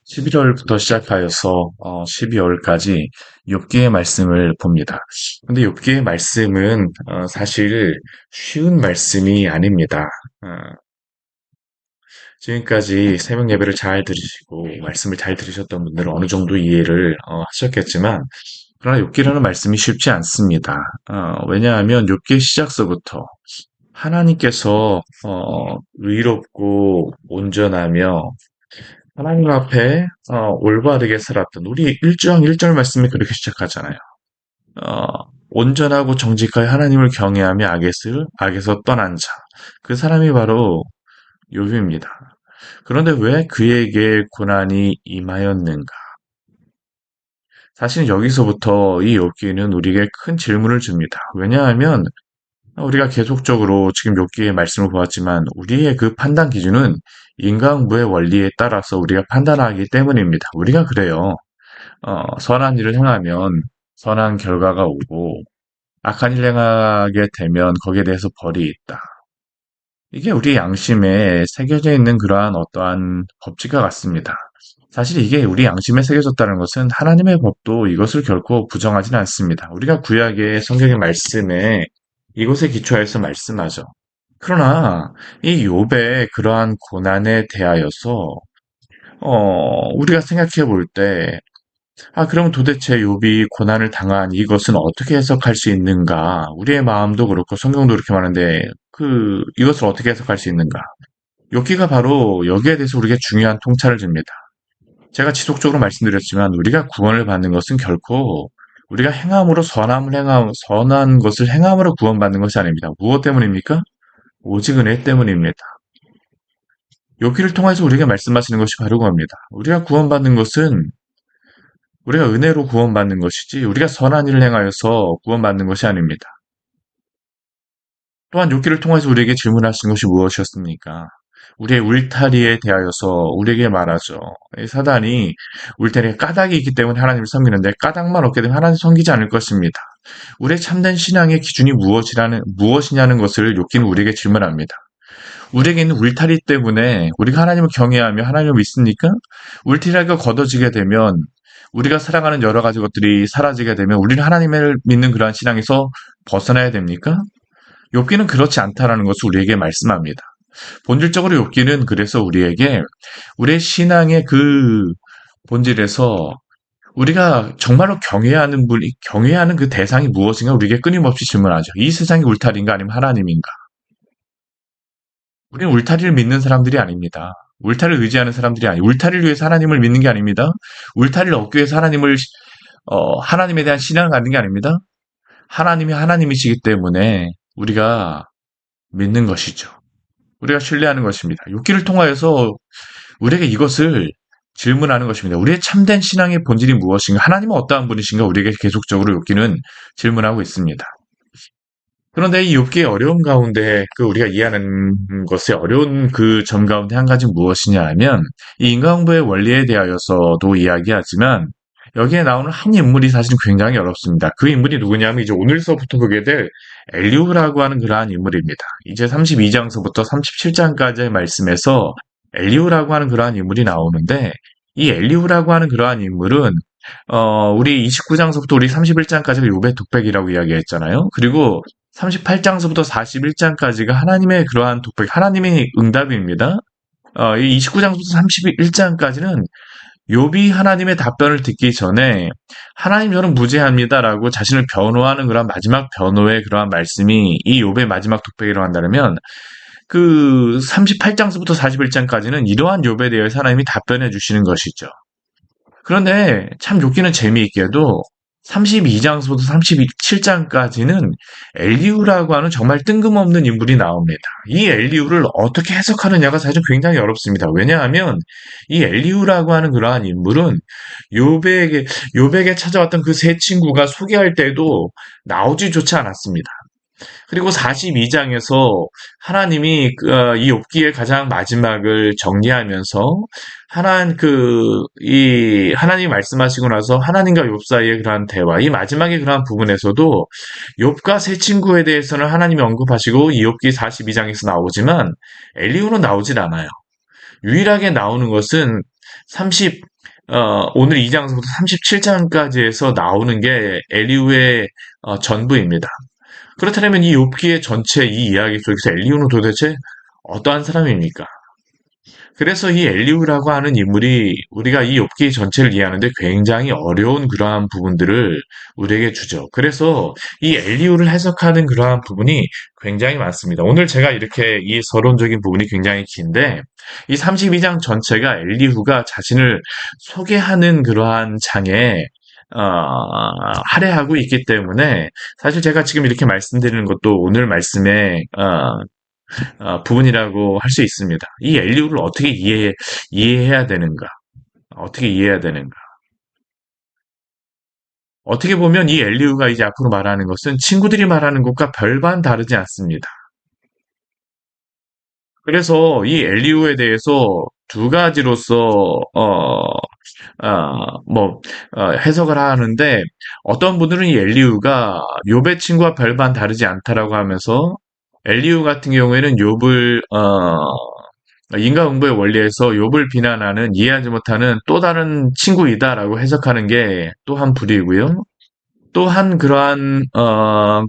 11월부터 시작하여서 12월까지 욥기의 말씀을 봅니다. 근데 욥기의 말씀은 사실 쉬운 말씀이 아닙니다. 어, 지금까지 새벽 예배를 잘 들으시고 말씀을 잘 들으셨던 분들은 어느 정도 이해를 하셨겠지만, 그러나 욥기라는 말씀이 쉽지 않습니다. 왜냐하면 욥기의 시작서부터 하나님께서 의롭고 온전하며 하나님 앞에 올바르게 살았던, 우리 1장 1절 말씀이 그렇게 시작하잖아요. 어, 온전하고 정직하게 하나님을 경외하며 악에서 떠난 자. 그 사람이 바로 욥입니다. 그런데 왜 그에게 고난이 임하였는가? 사실 여기서부터 이 욥기는 우리에게 큰 질문을 줍니다. 왜냐하면 우리가 계속적으로 지금 욥기의 말씀을 보았지만 우리의 그 판단 기준은 인과응보의 원리에 따라서 우리가 판단하기 때문입니다. 우리가 그래요. 선한 일을 행하면 선한 결과가 오고, 악한 일 행하게 되면 거기에 대해서 벌이 있다. 이게 우리 양심에 새겨져 있는 그러한 어떠한 법칙과 같습니다. 사실 이게 우리 양심에 새겨졌다는 것은 하나님의 법도 이것을 결코 부정하지는 않습니다. 우리가 구약의 성경의 말씀에 이것에 기초해서 말씀하죠. 그러나 이 욥의 그러한 고난에 대하여서 우리가 생각해 볼 때, 그럼 도대체 욥이 고난을 당한 이것은 어떻게 해석할 수 있는가? 우리의 마음도 그렇고 성경도 그렇게 말하는데 이것을 어떻게 해석할 수 있는가? 욥기가 바로 여기에 대해서 우리에게 중요한 통찰을 줍니다. 제가 지속적으로 말씀드렸지만 우리가 구원을 받는 것은 결코 우리가 행함으로 선한 것을 행함으로 구원받는 것이 아닙니다. 무엇 때문입니까? 오직 은혜 때문입니다. 욥기를 통해서 우리에게 말씀하시는 것이 바로 그겁니다. 우리가 구원받는 것은 우리가 은혜로 구원받는 것이지 우리가 선한 일을 행하여서 구원받는 것이 아닙니다. 또한 욥기를 통해서 우리에게 질문하신 것이 무엇이었습니까? 우리의 울타리에 대하여서 우리에게 말하죠. 이 사단이 울타리에 까닭이 있기 때문에 하나님을 섬기는데 까닭만 없게 되면 하나님 섬기지 않을 것입니다. 우리의 참된 신앙의 기준이 무엇이냐는 것을 욥기는 우리에게 질문합니다. 우리에게 있는 울타리 때문에 우리가 하나님을 경외하며 하나님을 믿습니까? 울타리가 걷어지게 되면 우리가 살아가는 여러 가지 것들이 사라지게 되면 우리는 하나님을 믿는 그러한 신앙에서 벗어나야 됩니까? 욥기는 그렇지 않다라는 것을 우리에게 말씀합니다. 본질적으로 욥기는 그래서 우리에게 우리의 신앙의 그 본질에서 우리가 정말로 경외하는 그 대상이 무엇인가 우리에게 끊임없이 질문하죠. 이 세상이 울타리인가 아니면 하나님인가? 우리는 울타리를 믿는 사람들이 아닙니다. 울타리를 의지하는 사람들이 아니, 울타리를 위해서 하나님을 믿는 게 아닙니다. 울타리를 얻기 위해서 하나님에 대한 신앙을 갖는 게 아닙니다. 하나님이 하나님이시기 때문에 우리가 믿는 것이죠. 우리가 신뢰하는 것입니다. 욥기를 통하여서 우리에게 이것을 질문하는 것입니다. 우리의 참된 신앙의 본질이 무엇인가? 하나님은 어떠한 분이신가? 우리에게 계속적으로 욥기는 질문하고 있습니다. 그런데 이 욥기의 어려움 가운데 우리가 이해하는 것의 어려운 그 점 가운데 한 가지 무엇이냐 하면 이 인과응보의 원리에 대하여서도 이야기하지만 여기에 나오는 한 인물이 사실 굉장히 어렵습니다. 그 인물이 누구냐면 이제 오늘서부터 보게 될 엘리후라고 하는 그러한 인물입니다. 이제 32장서부터 37장까지의 말씀에서 엘리후라고 하는 그러한 인물이 나오는데, 이 엘리후라고 하는 그러한 인물은 우리 29장서부터 우리 31장까지가 욥의 독백이라고 이야기했잖아요. 그리고 38장서부터 41장까지가 하나님의 그러한 독백, 하나님의 응답입니다. 이 29장부터 31장까지는 욥이 하나님의 답변을 듣기 전에 하나님 저는 무죄합니다라고 자신을 변호하는 그런 마지막 변호의 그러한 말씀이 이 욥의 마지막 독백이라고 한다면, 그 38장서부터 41장까지는 이러한 욥에 대해서 하나님이 답변해 주시는 것이죠. 그런데 참 욥기는 재미있게도 32장서부터 37장까지는 엘리후라고 하는 정말 뜬금없는 인물이 나옵니다. 이 엘리후를 어떻게 해석하느냐가 사실 굉장히 어렵습니다. 왜냐하면 이 엘리후라고 하는 그러한 인물은 욥에게 찾아왔던 그 세 친구가 소개할 때도 나오지조차 않았습니다. 그리고 42장에서 하나님이 이 욥기의 가장 마지막을 정리하면서 하나님이 말씀하시고 나서 하나님과 욥 사이의 그러한 대화, 이 마지막의 그러한 부분에서도 욥과 세 친구에 대해서는 하나님이 언급하시고 이 욥기 42장에서 나오지만 엘리후는 나오질 않아요. 유일하게 나오는 것은 오늘 2장부터 37장까지 해서 나오는 게 엘리후의 전부입니다. 그렇다면 이 욥기의 전체 이 이야기 속에서 엘리후는 도대체 어떠한 사람입니까? 그래서 이 엘리후라고 하는 인물이 우리가 이 욥기 전체를 이해하는데 굉장히 어려운 그러한 부분들을 우리에게 주죠. 그래서 이 엘리후를 해석하는 그러한 부분이 굉장히 많습니다. 오늘 제가 이렇게 이 서론적인 부분이 굉장히 긴데 이 32장 전체가 엘리후가 자신을 소개하는 그러한 장에 어, 할애하고 있기 때문에 사실 제가 지금 이렇게 말씀드리는 것도 오늘 말씀에 부분이라고 할 수 있습니다. 이 엘리후를 어떻게 이해해야 되는가? 어떻게 이해해야 되는가? 어떻게 보면 이 엘리후가 이제 앞으로 말하는 것은 친구들이 말하는 것과 별반 다르지 않습니다. 그래서 이 엘리후에 대해서 두 가지로서 해석을 하는데 어떤 분들은 이 엘리후가 욥의 친구와 별반 다르지 않다라고 하면서 엘리후 같은 경우에는 욥을 인과응보의 원리에서 욥을 비난하는 이해하지 못하는 또 다른 친구이다라고 해석하는 게 또 한 부류이고요. 또 한 그러한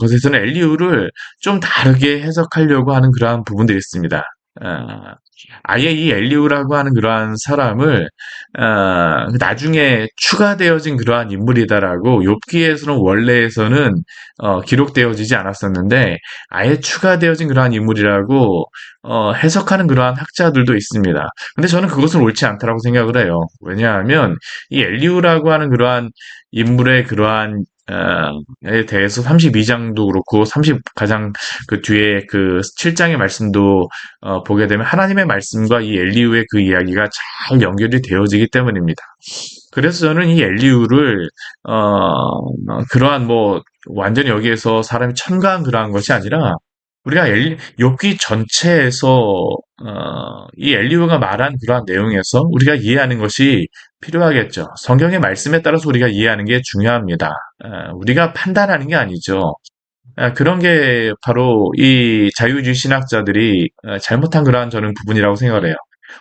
것에서는 엘리후를 좀 다르게 해석하려고 하는 그러한 부분들이 있습니다. 어, 아예 이 엘리후라고 하는 그러한 사람을 나중에 추가되어진 그러한 인물이다라고 욥기에서는 원래에서는 기록되어지지 않았었는데 아예 추가되어진 그러한 인물이라고 해석하는 그러한 학자들도 있습니다. 근데 저는 그것은 옳지 않다라고 생각을 해요. 왜냐하면 이 엘리후라고 하는 그러한 인물의 그러한 에 대해서 32장도 그렇고 30 가장 그 뒤에 그 7장의 말씀도 보게 되면 하나님의 말씀과 이 엘리후의 그 이야기가 잘 연결이 되어지기 때문입니다. 그래서 저는 이 엘리후를 그러한 뭐 완전히 여기에서 사람이 첨가한 그러한 것이 아니라 우리가 욥기 전체에서 이 엘리후가 말한 그러한 내용에서 우리가 이해하는 것이 필요하겠죠. 성경의 말씀에 따라서 우리가 이해하는 게 중요합니다. 우리가 판단하는 게 아니죠. 그런 게 바로 이 자유주의 신학자들이 잘못한 그러한 저는 부분이라고 생각을 해요.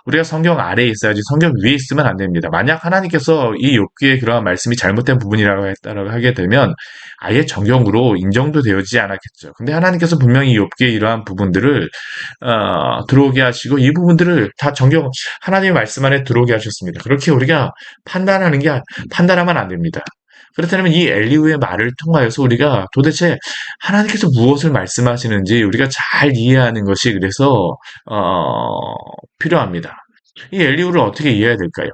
우리가 성경 아래에 있어야지 성경 위에 있으면 안 됩니다. 만약 하나님께서 이 욥기의 그러한 말씀이 잘못된 부분이라고 했다라고 하게 되면 아예 정경으로 인정도 되어지지 않았겠죠. 근데 하나님께서 분명히 욥기의 이러한 부분들을 들어오게 하시고 이 부분들을 다 정경 하나님의 말씀 안에 들어오게 하셨습니다. 그렇게 우리가 판단하면 안 됩니다. 그렇다면 이 엘리후의 말을 통하여서 우리가 도대체 하나님께서 무엇을 말씀하시는지 우리가 잘 이해하는 것이 그래서 필요합니다. 이 엘리후를 어떻게 이해해야 될까요?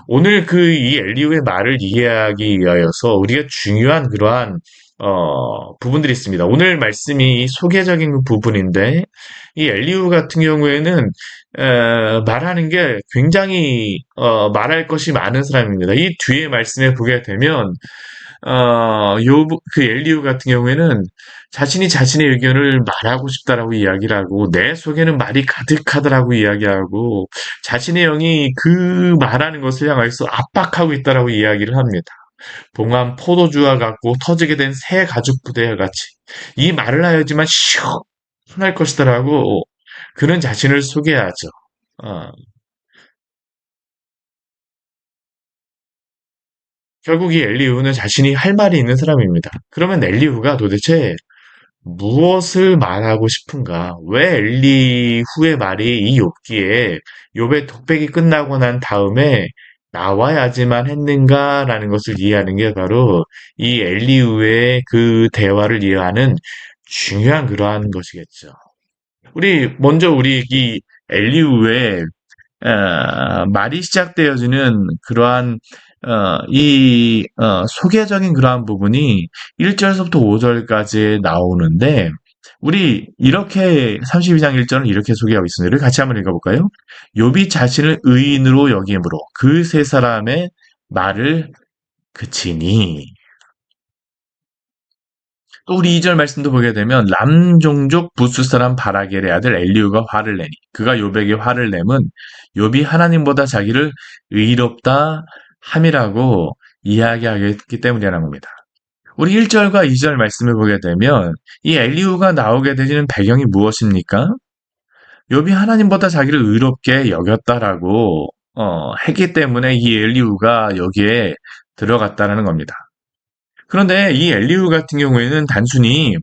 오늘 이 엘리후의 말을 이해하기 위하여서 우리가 중요한 그러한 부분들이 있습니다. 오늘 말씀이 소개적인 부분인데 이 엘리후 같은 경우에는 말하는 게 굉장히 말할 것이 많은 사람입니다. 이 뒤에 말씀에 보게 되면 그 엘리후 같은 경우에는 자신이 자신의 의견을 말하고 싶다라고 이야기를 하고, 내 속에는 말이 가득하다라고 이야기하고, 자신의 영이 그 말하는 것을 향해서 압박하고 있다라고 이야기를 합니다. 봉한 포도주와 같고 터지게 된 새 가죽 부대와 같이 이 말을 하여지만 시원할 것이다라고 그는 자신을 소개하죠. 어, 결국 이 엘리후는 자신이 할 말이 있는 사람입니다. 그러면 엘리후가 도대체 무엇을 말하고 싶은가? 왜 엘리후의 말이 이 욥기에 욥의 독백이 끝나고 난 다음에 나와야지만 했는가라는 것을 이해하는 게 바로 이 엘리후의 그 대화를 이해하는 중요한 그러한 것이겠죠. 우리 이 엘리후의 말이 시작되어지는 그러한 소개적인 그러한 부분이 1절서부터 5절까지 나오는데 우리 이렇게 32장 1절은 이렇게 소개하고 있습니다. 우리 같이 한번 읽어볼까요? 욥이 자신을 의인으로 여김으로 그 세 사람의 말을 그치니 또 우리 2절 말씀도 보게 되면 람종족 부스 사람 바라겔의 아들 엘리후가 화를 내니 그가 욥에게 화를 내면 욥이 하나님보다 자기를 의롭다 함이라고 이야기하기 때문이라는 겁니다. 우리 1절과 2절 말씀을 보게 되면 이 엘리후가 나오게 되는 배경이 무엇입니까? 욥이 하나님보다 자기를 의롭게 여겼다라고 했기 때문에 이 엘리후가 여기에 들어갔다라는 겁니다. 그런데 이 엘리후 같은 경우에는 단순히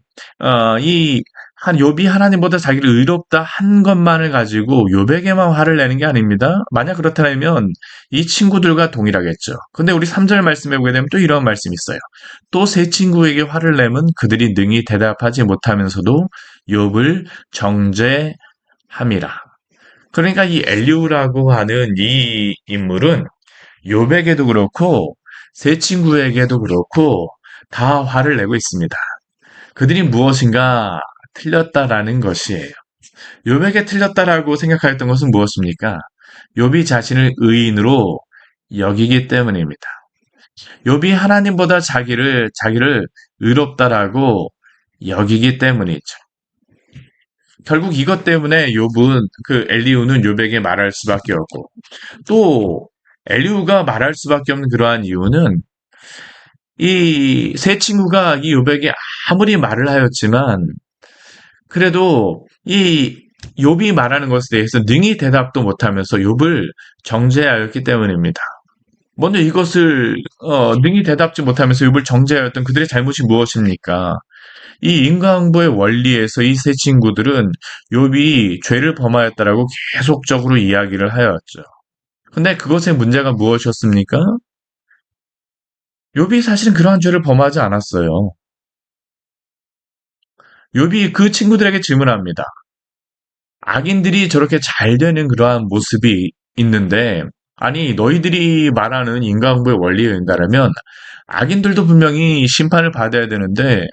이 한 욥이 하나님보다 자기를 의롭다 한 것만을 가지고 욥에게만 화를 내는 게 아닙니다. 만약 그렇다면 이 친구들과 동일하겠죠. 근데 우리 3절 말씀에 보게 되면 또 이런 말씀이 있어요. 또 세 친구에게 화를 내면 그들이 능히 대답하지 못하면서도 욥을 정죄함이라. 그러니까 이 엘리후라고 하는 이 인물은 욥에게도 그렇고 세 친구에게도 그렇고 다 화를 내고 있습니다. 그들이 무엇인가 틀렸다라는 것이에요. 욥에게 틀렸다라고 생각하였던 것은 무엇입니까? 욥이 자신을 의인으로 여기기 때문입니다. 욥이 하나님보다 자기를 의롭다라고 여기기 때문이죠. 결국 이것 때문에 욥은 그 엘리후는 욥에게 말할 수밖에 없고 또 엘리후가 말할 수밖에 없는 그러한 이유는 이 세 친구가 이 욥에게 아무리 말을 하였지만 그래도 이 욥이 말하는 것에 대해서 능히 대답도 못하면서 욥을 정죄하였기 때문입니다. 먼저 이것을 능히 대답지 못하면서 욥을 정죄하였던 그들의 잘못이 무엇입니까? 이 인과응보의 원리에서 이 세 친구들은 욥이 죄를 범하였다라고 계속적으로 이야기를 하였죠. 근데 그것의 문제가 무엇이었습니까? 욥이 사실은 그러한 죄를 범하지 않았어요. 욥이 그 친구들에게 질문합니다. 악인들이 저렇게 잘 되는 그러한 모습이 있는데, 아니, 너희들이 말하는 인과응보의 원리에 의한다면 악인들도 분명히 심판을 받아야 되는데,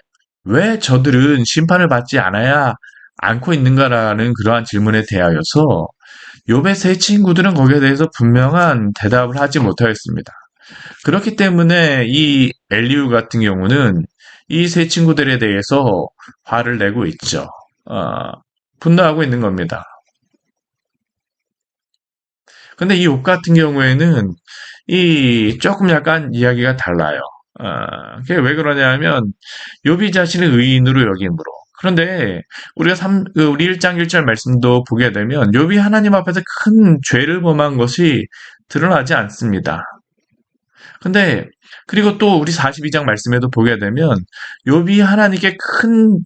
왜 저들은 심판을 받지 않아야 않고 있는가라는 그러한 질문에 대하여서 욥의 세 친구들은 거기에 대해서 분명한 대답을 하지 못하였습니다. 그렇기 때문에 이 엘리우 같은 경우는 이 세 친구들에 대해서 화를 내고 있죠. 어, 분노하고 있는 겁니다. 근데 이 옥 같은 경우에는 이 조금 약간 이야기가 달라요. 그게 왜 그러냐면 욥이 자신을 의인으로 여김으로. 그런데 우리가 우리 1장 1절 말씀도 보게 되면 욥이 하나님 앞에서 큰 죄를 범한 것이 드러나지 않습니다. 근데 그리고 또 우리 42장 말씀에도 보게 되면 욥이 하나님께 큰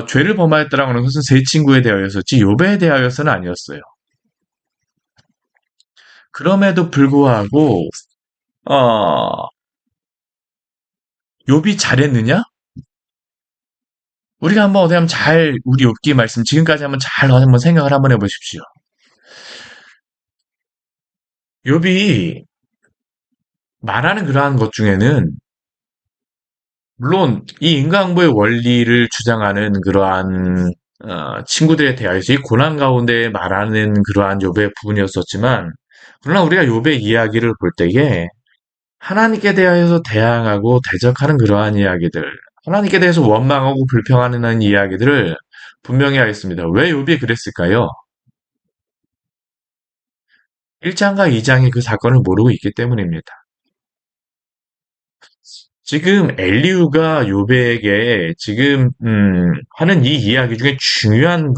죄를 범하였다라고 하는 것은 세 친구에 대하여였었지 욥에 대하여서는 아니었어요. 그럼에도 불구하고 어, 욥이 잘했느냐? 우리가 한번 어디 한번 우리 욥기 말씀 지금까지 한번 잘 한번 생각을 한번 해보십시오. 욥이 말하는 그러한 것 중에는 물론 이 인과응보의 원리를 주장하는 그러한 친구들에 대하여서 이 고난 가운데 말하는 그러한 욥의 부분이었었지만 그러나 우리가 욥의 이야기를 볼 때에 하나님께 대하여서 대항하고 대적하는 그러한 이야기들, 하나님께 대해서 원망하고 불평하는 이야기들을 분명히 하겠습니다. 왜 욥이 그랬을까요? 1장과 2장의 그 사건을 모르고 있기 때문입니다. 지금 엘리후가 욥에게 지금 하는 이 이야기 중에 중요한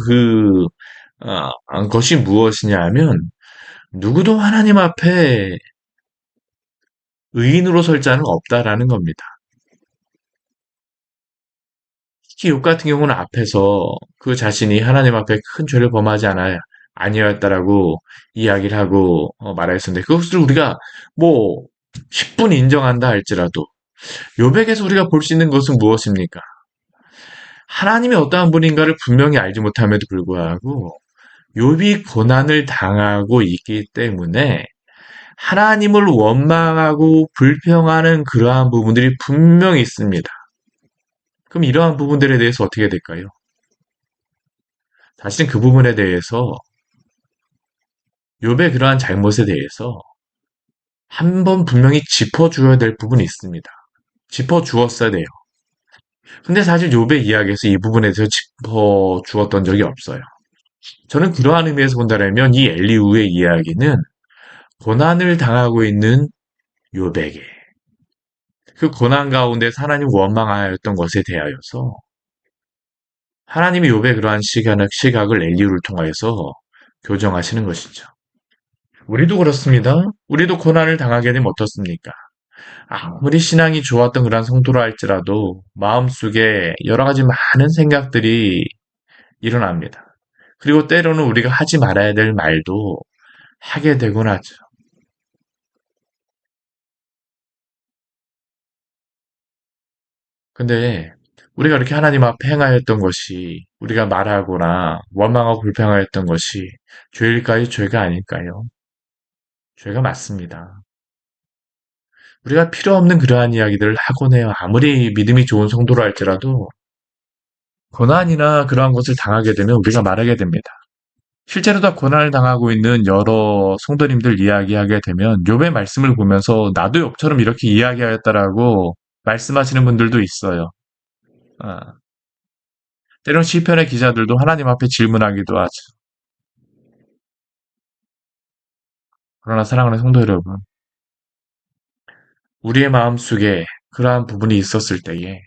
것이 무엇이냐 하면 누구도 하나님 앞에 의인으로 설 자는 없다라는 겁니다. 특히 욥 같은 경우는 앞에서 그 자신이 하나님 앞에 큰 죄를 범하지 아니하였다라고 이야기를 하고 말하였었는데 그것을 우리가 뭐 10분 인정한다 할지라도 욥에게서 우리가 볼 수 있는 것은 무엇입니까? 하나님이 어떠한 분인가를 분명히 알지 못함에도 불구하고 욥이 고난을 당하고 있기 때문에 하나님을 원망하고 불평하는 그러한 부분들이 분명히 있습니다. 그럼 이러한 부분들에 대해서 어떻게 될까요? 사실은 그 부분에 대해서 욥의 그러한 잘못에 대해서 한 번 분명히 짚어주어야 될 부분이 있습니다. 짚어주었어야 돼요. 근데 사실 욥의 이야기에서 이 부분에 대해서 짚어주었던 적이 없어요. 저는 그러한 의미에서 본다면 이 엘리후의 이야기는 고난을 당하고 있는 욥에게 그 고난 가운데 하나님 원망하였던 것에 대하여서 하나님이 욥의 그러한 시각을 엘리후를 통하여서 교정하시는 것이죠. 우리도 그렇습니다. 우리도 고난을 당하게 되면 어떻습니까? 아무리 신앙이 좋았던 그런 성도라 할지라도 마음속에 여러 가지 많은 생각들이 일어납니다. 그리고 때로는 우리가 하지 말아야 될 말도 하게 되곤 하죠. 근데 우리가 이렇게 하나님 앞에 행하였던 것이 우리가 말하거나 원망하고 불평하였던 것이 죄일까요? 죄가 아닐까요? 죄가 맞습니다. 우리가 필요 없는 그러한 이야기들을 하곤 해요. 아무리 믿음이 좋은 성도라 할지라도 고난이나 그러한 것을 당하게 되면 우리가 말하게 됩니다. 실제로 다 고난을 당하고 있는 여러 성도님들 이야기하게 되면 욥의 말씀을 보면서 나도 욥처럼 이렇게 이야기하였다라고 말씀하시는 분들도 있어요. 아, 때론 시편의 기자들도 하나님 앞에 질문하기도 하죠. 그러나 사랑하는 성도 여러분, 우리의 마음속에 그러한 부분이 있었을 때에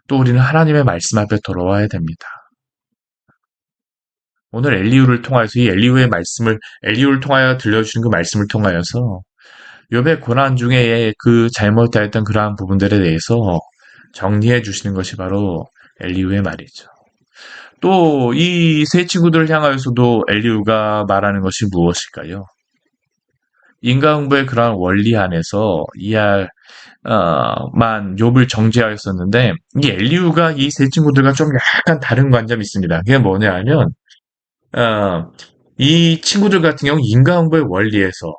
또 우리는 하나님의 말씀 앞에 돌아와야 됩니다. 오늘 엘리후를 통하여서 이 엘리후의 말씀을 엘리후를 통하여 들려주신 그 말씀을 통하여서 욥의 고난 중에 그 잘못하였던 그러한 부분들에 대해서 정리해 주시는 것이 바로 엘리후의 말이죠. 또 이 세 친구들을 향하여서도 엘리후가 말하는 것이 무엇일까요? 인과응보의 그러한 원리 안에서 이할 만 욥을 정죄하였었는데 이 엘리후가 이 세 친구들과 좀 약간 다른 관점이 있습니다. 그게 뭐냐 하면 어, 이 친구들 같은 경우 인과응보의 원리에서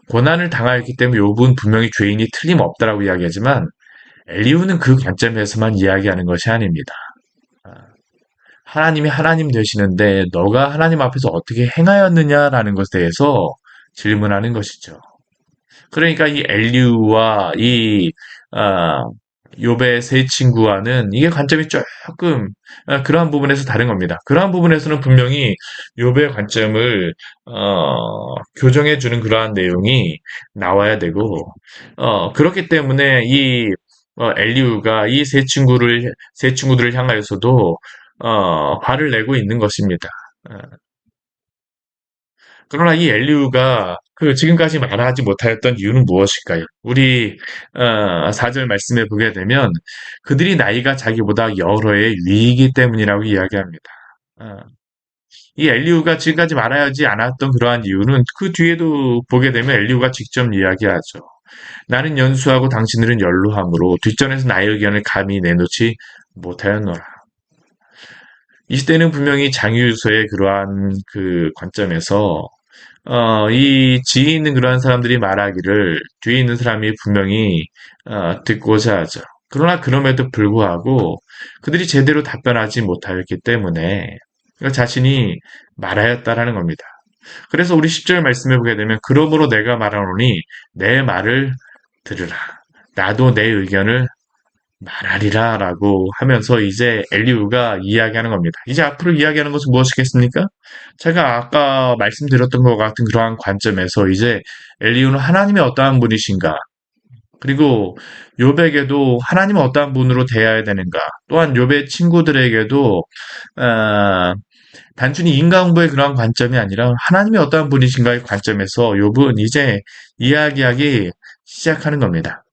고난을 당하였기 때문에 욥은 분명히 죄인이 틀림없다라고 이야기하지만 엘리후는 그 관점에서만 이야기하는 것이 아닙니다. 하나님이 하나님 되시는데 너가 하나님 앞에서 어떻게 행하였느냐라는 것에 대해서 질문하는 것이죠. 그러니까 이 엘리우와 이 아, 욥의 세 친구와는 이게 관점이 조금 그러한 부분에서 다른 겁니다. 그러한 부분에서는 분명히 욥의 관점을 교정해 주는 그러한 내용이 나와야 되고 그렇기 때문에 이 엘리우가 이 세 친구들을 향하여서도 화를 내고 있는 것입니다. 어, 그러나 이 엘리우가 그 지금까지 말하지 못하였던 이유는 무엇일까요? 우리 4절 말씀에 보게 되면 그들이 나이가 자기보다 여러 해 위이기 때문이라고 이야기합니다. 어, 이 엘리우가 지금까지 말하지 않았던 그러한 이유는 그 뒤에도 보게 되면 엘리우가 직접 이야기하죠. 나는 연수하고 당신들은 연로함으로 뒷전에서 나의 의견을 감히 내놓지 못하였노라. 이 시대는 분명히 장유유서의 그러한 그 관점에서 이 지혜 있는 그러한 사람들이 말하기를 뒤에 있는 사람이 분명히 듣고자 하죠. 그러나 그럼에도 불구하고 그들이 제대로 답변하지 못하였기 때문에 자신이 말하였다라는 겁니다. 그래서 우리 10절 말씀해 보게 되면 그러므로 내가 말하노니 내 말을 들으라. 나도 내 의견을 말하리라라고 하면서 이제 엘리우가 이야기하는 겁니다. 이제 앞으로 이야기하는 것은 무엇이겠습니까? 제가 아까 말씀드렸던 것 같은 그러한 관점에서 이제 엘리우는 하나님이 어떠한 분이신가? 그리고 욥에게도 하나님은 어떠한 분으로 대해야 되는가? 또한 욥의 친구들에게도 어, 단순히 인과응보의 그러한 관점이 아니라 하나님이 어떠한 분이신가의 관점에서 욥은 이제 이야기하기 시작하는 겁니다.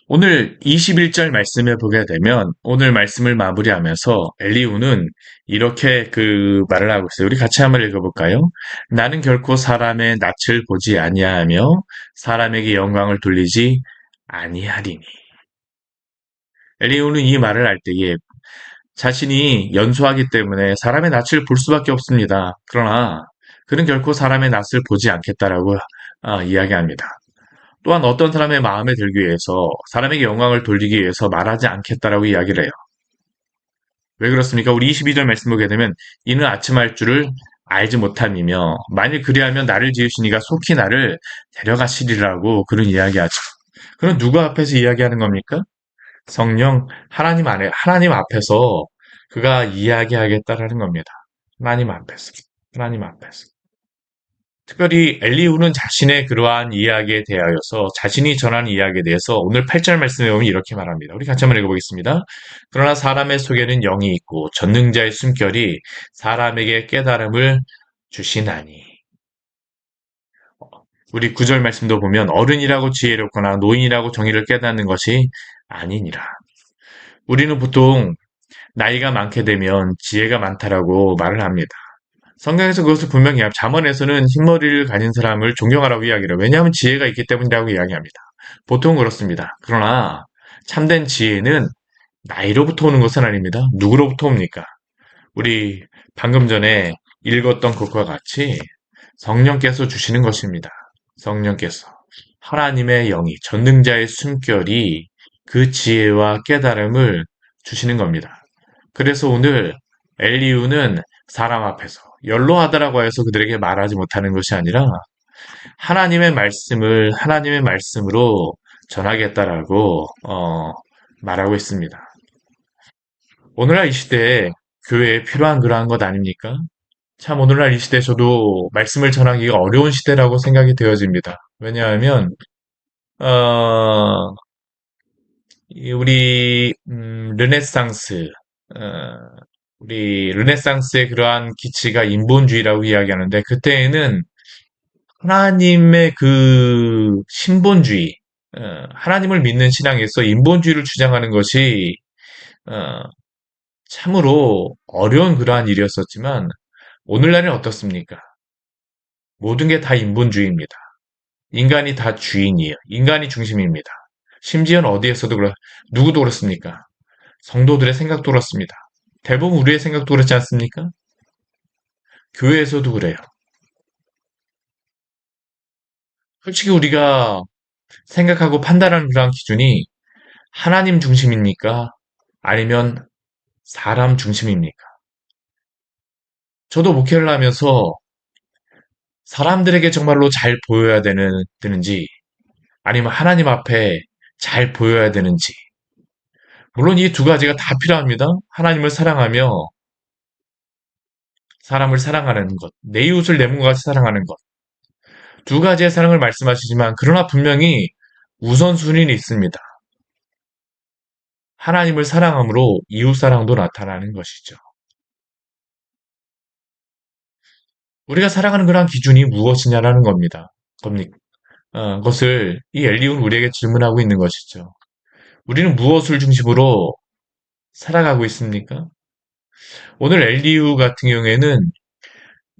오늘 21절 말씀을 보게 되면 오늘 말씀을 마무리하면서 엘리후는 이렇게 그 말을 하고 있어요. 우리 같이 한번 읽어볼까요? 나는 결코 사람의 낯을 보지 아니하며 사람에게 영광을 돌리지 아니하리니. 엘리후는 이 말을 할 때에 자신이 연소하기 때문에 사람의 낯을 볼 수밖에 없습니다. 그러나 그는 결코 사람의 낯을 보지 않겠다라고 이야기합니다. 또한 어떤 사람의 마음에 들기 위해서 사람에게 영광을 돌리기 위해서 말하지 않겠다라고 이야기를 해요. 왜 그렇습니까? 우리 22절 말씀 보게 되면 이는 아침할 줄을 알지 못함이며 만일 그리하면 나를 지으시니가 속히 나를 데려가시리라고 그런 이야기하죠. 그럼 누구 앞에서 이야기하는 겁니까? 성령 하나님 안에 하나님 앞에서 그가 이야기하겠다라는 겁니다. 하나님 앞에서. 하나님 앞에서. 특별히 엘리후는 자신의 그러한 이야기에 대하여서 자신이 전하는 이야기에 대해서 오늘 8절 말씀에 보면 이렇게 말합니다. 우리 같이 한번 읽어보겠습니다. 그러나 사람의 속에는 영이 있고 전능자의 숨결이 사람에게 깨달음을 주시나니. 우리 9절 말씀도 보면 어른이라고 지혜롭거나 노인이라고 정의를 깨닫는 것이 아니니라. 우리는 보통 나이가 많게 되면 지혜가 많다라고 말을 합니다. 성경에서 그것을 분명히 잠언에서는 흰머리를 가진 사람을 존경하라고 이야기해요. 왜냐하면 지혜가 있기 때문이라고 이야기합니다. 보통 그렇습니다. 그러나 참된 지혜는 나이로부터 오는 것은 아닙니다. 누구로부터 옵니까? 우리 방금 전에 읽었던 것과 같이 성령께서 주시는 것입니다. 성령께서. 하나님의 영이, 전능자의 숨결이 그 지혜와 깨달음을 주시는 겁니다. 그래서 오늘 엘리후는 사람 앞에서 연로하다라고 해서 그들에게 말하지 못하는 것이 아니라 하나님의 말씀을 하나님의 말씀으로 전하겠다라고 말하고 있습니다. 오늘날 이 시대에 교회에 필요한 그러한 것 아닙니까? 참 오늘날 이 시대에 저도 말씀을 전하기가 어려운 시대라고 생각이 되어집니다. 왜냐하면 어, 우리 르네상스 우리 르네상스의 그러한 기치가 인본주의라고 이야기하는데 그때에는 하나님의 그 신본주의, 하나님을 믿는 신앙에서 인본주의를 주장하는 것이 어, 참으로 어려운 그러한 일이었었지만 오늘날은 어떻습니까? 모든 게 다 인본주의입니다. 인간이 다 주인이에요. 인간이 중심입니다. 심지어는 어디에서도 누구도 그렇습니까? 성도들의 생각도 그렇습니다. 대부분 우리의 생각도 그렇지 않습니까? 교회에서도 그래요. 솔직히 우리가 생각하고 판단하는 그런 기준이 하나님 중심입니까? 아니면 사람 중심입니까? 저도 목회를 하면서 사람들에게 정말로 잘 보여야 되는지 아니면 하나님 앞에 잘 보여야 되는지 물론 이 두 가지가 다 필요합니다. 하나님을 사랑하며 사람을 사랑하는 것, 내 이웃을 내 몸과 같이 사랑하는 것. 두 가지의 사랑을 말씀하시지만 그러나 분명히 우선순위는 있습니다. 하나님을 사랑함으로 이웃 사랑도 나타나는 것이죠. 우리가 사랑하는 그러한 기준이 무엇이냐라는 겁니다. 것을 이 엘리훈 우리에게 질문하고 있는 것이죠. 우리는 무엇을 중심으로 살아가고 있습니까? 오늘 엘리후 같은 경우에는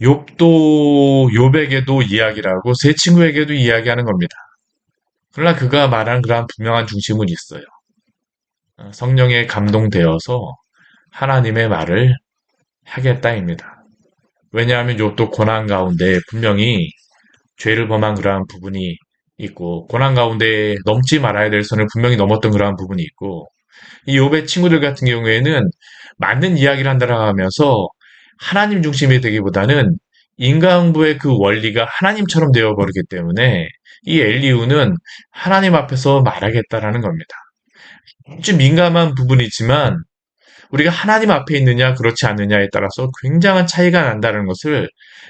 욥도 욥에게도 이야기를 하고 세 친구에게도 이야기하는 겁니다. 그러나 그가 말한 그러한 분명한 중심은 있어요. 성령에 감동되어서 하나님의 말을 하겠다입니다. 왜냐하면 욥도 고난 가운데 분명히 죄를 범한 그러한 부분이 있고 고난 가운데 넘지 말아야 될 선을 분명히 넘었던 그러한 부분이 있고 이 욥의 친구들 같은 경우에는 맞는 이야기를 한다고 하면서 하나님 중심이 되기보다는 인간부의 그 원리가 하나님처럼 되어버리기 때문에 이 엘리후는 하나님 앞에서 말하겠다라는 겁니다. 아주 민감한 부분이지만 우리가 하나님 앞에 있느냐 그렇지 않느냐에 따라서 굉장한 차이가 난다는 것을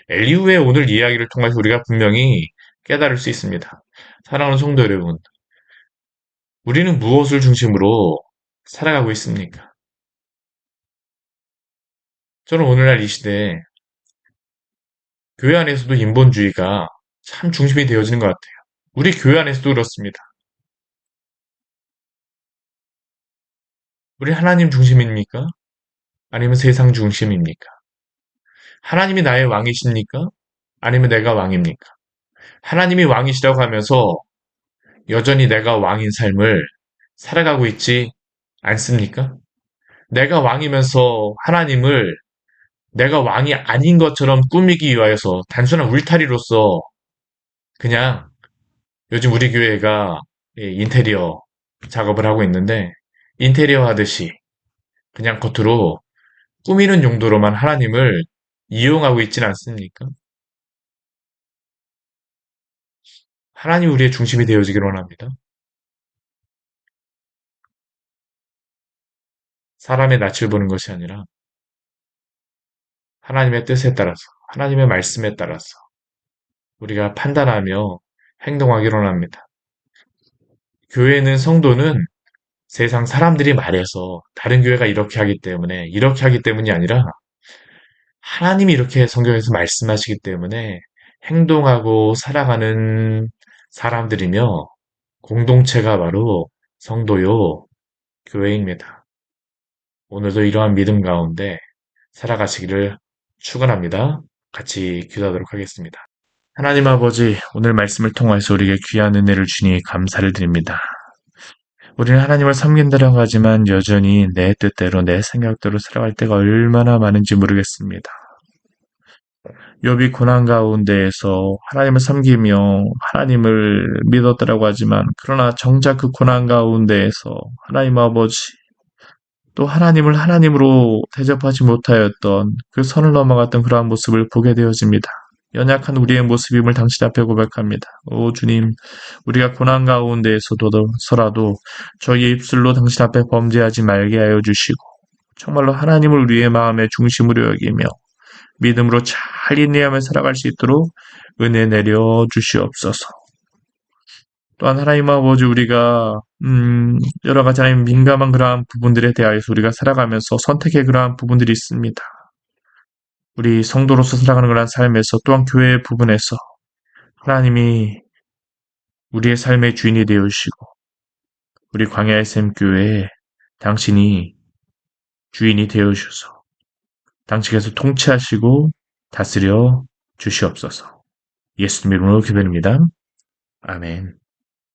엘리후의 오늘 이야기를 통해서 우리가 분명히 깨달을 수 있습니다. 사랑하는 성도 여러분, 우리는 무엇을 중심으로 살아가고 있습니까? 저는 오늘날 이 시대에 교회 안에서도 인본주의가 참 중심이 되어지는 것 같아요. 우리 교회 안에서도 그렇습니다. 우리 하나님 중심입니까? 아니면 세상 중심입니까? 하나님이 나의 왕이십니까? 아니면 내가 왕입니까? 하나님이 왕이시라고 하면서 여전히 내가 왕인 삶을 살아가고 있지 않습니까? 내가 왕이면서 하나님을 내가 왕이 아닌 것처럼 꾸미기 위하여서 단순한 울타리로서 그냥 요즘 우리 교회가 인테리어 작업을 하고 있는데 인테리어 하듯이 그냥 겉으로 꾸미는 용도로만 하나님을 이용하고 있지는 않습니까? 하나님 우리의 중심이 되어지기를 원합니다. 사람의 낯을 보는 것이 아니라 하나님의 뜻에 따라서 하나님의 말씀에 따라서 우리가 판단하며 행동하기로 합니다. 교회는 성도는 세상 사람들이 말해서 다른 교회가 이렇게 하기 때문이 아니라 하나님이 이렇게 성경에서 말씀하시기 때문에 행동하고 살아가는 사람들이며 공동체가 바로 성도요, 교회입니다. 오늘도 이러한 믿음 가운데 살아가시기를 축원합니다. 같이 기도하도록 하겠습니다. 하나님 아버지, 오늘 말씀을 통해서 우리에게 귀한 은혜를 주니 감사를 드립니다. 우리는 하나님을 섬긴다라고 하지만 여전히 내 뜻대로 내 생각대로 살아갈 때가 얼마나 많은지 모르겠습니다. 욥이 고난 가운데에서 하나님을 섬기며 하나님을 믿었다라고 하지만 그러나 정작 그 고난 가운데에서 하나님 아버지 또 하나님을 하나님으로 대접하지 못하였던 그 선을 넘어갔던 그러한 모습을 보게 되어집니다. 연약한 우리의 모습임을 당신 앞에 고백합니다. 오 주님, 우리가 고난 가운데에서도 저희의 입술로 당신 앞에 범죄하지 말게 하여 주시고 정말로 하나님을 우리의 마음의 중심으로 여기며 믿음으로 잘 인내하며 살아갈 수 있도록 은혜 내려 주시옵소서. 또한 하나님 아버지 우리가 여러 가지 하나님 민감한 그러한 부분들에 대하여서 우리가 살아가면서 선택의 그러한 부분들이 있습니다. 우리 성도로서 살아가는 그러한 삶에서 또한 교회의 부분에서 하나님이 우리의 삶의 주인이 되어주시고 우리 광야의 샘 교회에 당신이 주인이 되어주셔서 당신께서 통치하시고 다스려 주시옵소서. 예수님 이름으로 기도드립니다. 아멘.